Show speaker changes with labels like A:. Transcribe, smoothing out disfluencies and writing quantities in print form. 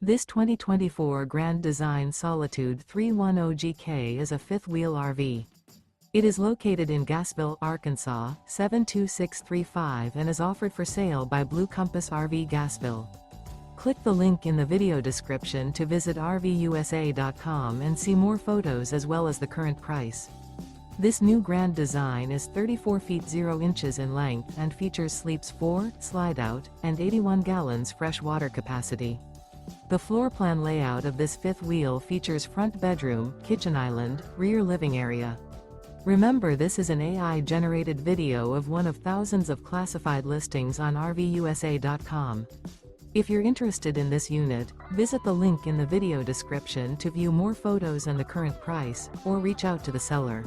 A: This 2024 Grand Design Solitude 310GK is a fifth-wheel RV. It is located in Gassville, Arkansas, 72635 and is offered for sale by Blue Compass RV Gassville. Click the link in the video description to visit RVUSA.com and see more photos as well as the current price. This new Grand Design is 34 feet 0 inches in length and features sleeps 4, Slideout, and 81 gallons fresh water capacity. The floor plan layout of this fifth wheel features front bedroom, kitchen island, rear living area. Remember, this is an AI-generated video of one of thousands of classified listings on RVUSA.com. If you're interested in this unit, visit the link in the video description to view more photos and the current price, or reach out to the seller.